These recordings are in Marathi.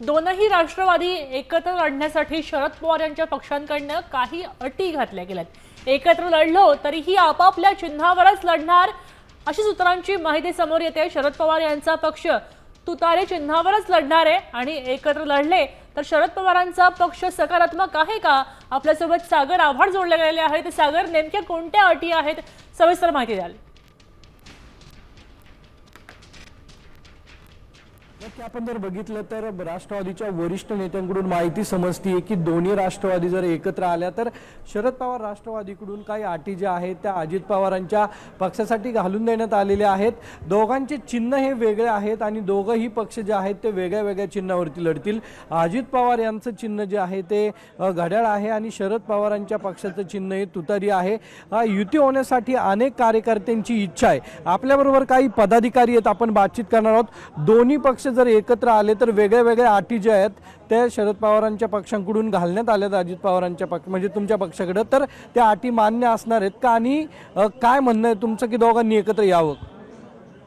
दोनही राष्ट्रवादी एकत्र लढण्यासाठी शरद पवार यांच्या पक्षांकडनं काही अटी घातल्या गेल्यात। एकत्र लढलो तरीही आपापल्या चिन्हावरच लढणार अशी सूत्रांची माहिती समोर येते। शरद पवार यांचा पक्ष तुतारे चिन्हावरच लढणार आहे आणि एकत्र लढले तर शरद पवारांचा पक्ष सकारात्मक आहे का? आपल्यासोबत सागर आव्हाड जोडले गेलेले आहेत। सागर, नेमक्या कोणत्या अटी आहेत, सविस्तर माहिती द्याल? आपण जर बघितलं तर राष्ट्रवादीच्या वरिष्ठ नेत्यांकडून माहिती समजते की दोन्ही राष्ट्रवादी जर एकत्र आल्या तर शरद पवार राष्ट्रवादीकडून काही अटी ज्या आहेत त्या अजित पवारांच्या पक्षासाठी घालून देण्यात आलेल्या आहेत। दोघांचे चिन्ह हे वेगळे आहेत आणि दोघंही पक्ष जे आहेत ते वेगळ्या वेगळ्या चिन्हावरती लढतील। अजित पवार यांचं चिन्ह जे आहे ते घड्याळ आहे आणि शरद पवारांच्या पक्षाचं चिन्ह हे तुतारी आहे। युती होण्यासाठी अनेक कार्यकर्त्यांची इच्छा आहे। आपल्याबरोबर काही पदाधिकारी आहेत, आपण बातचीत करणार आहोत। दोन्ही पक्ष जर एकत्र आले तर वेगळ्या वेगळ्या अटी ज्या आहेत त्या शरद पवारांच्या पक्षांकडून घालण्यात आल्यात अजित पवारांच्या पक्ष म्हणजे तुमच्या पक्षाकडे, तर त्या अटी मान्य असणार आहेत का? आणि काय म्हणणं आहे तुमचं की दोघांनी एकत्र यावं?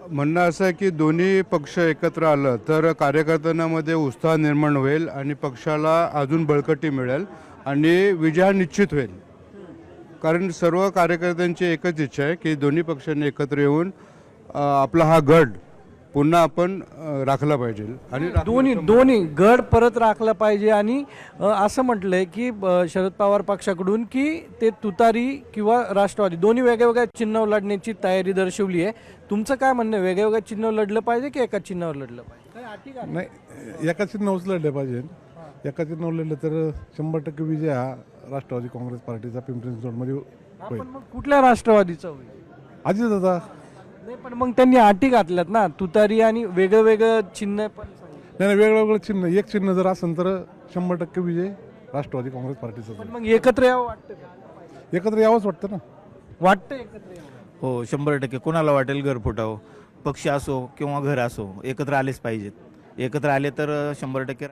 म्हणणं असं आहे की दोन्ही पक्ष एकत्र आलं तर कार्यकर्त्यांमध्ये उत्साह निर्माण होईल आणि पक्षाला अजून बळकटी मिळेल आणि विजय निश्चित होईल। कारण सर्व कार्यकर्त्यांची एकच इच्छा आहे की दोन्ही पक्षांनी एकत्र येऊन आपला हा गड पुन्हा आपण राखला पाहिजे आणि दोन्ही गड परत राखला पाहिजे। आणि असं म्हटलंय की शरद पवार पक्षाकडून की ते तुतारी किंवा राष्ट्रवादी दोन्ही वेगवेगळ्या चिन्हावर लढण्याची तयारी दर्शवली आहे। तुमचं काय म्हणणं आहे, वेगवेगळ्या चिन्हावर लढलं पाहिजे की एका चिन्हावर लढलं पाहिजे? नाही, एका चिन्हावरच लढले पाहिजे। एका चिन्हावर लढलं तर 100% विजय हा राष्ट्रवादी काँग्रेस पार्टीचा पिंपरी चिंचवडमध्ये होईल। मग कुठल्या राष्ट्रवादीचा होईल? अजित दादा नाही, पण मग त्यांनी अटी घातल्यात ना, तुतारी आणि वेगळं वेगळं चिन्ह पण सांगितलं। नाही, वेगवेगळं चिन्ह, एक चिन्ह जर असेल तर 100% विजय राष्ट्रवादी काँग्रेस पार्टीचा पण होईल। मग एकत्र यावं वाटतं का? एकत्र यावंच वाटतं ना। वाटतं एकत्र यावं? हो, 100% कोणाला वाटेल घर फुटावं, पक्ष असो किंवा घर असो एकत्र आलेच पाहिजेत। एकत्र आले तर 100%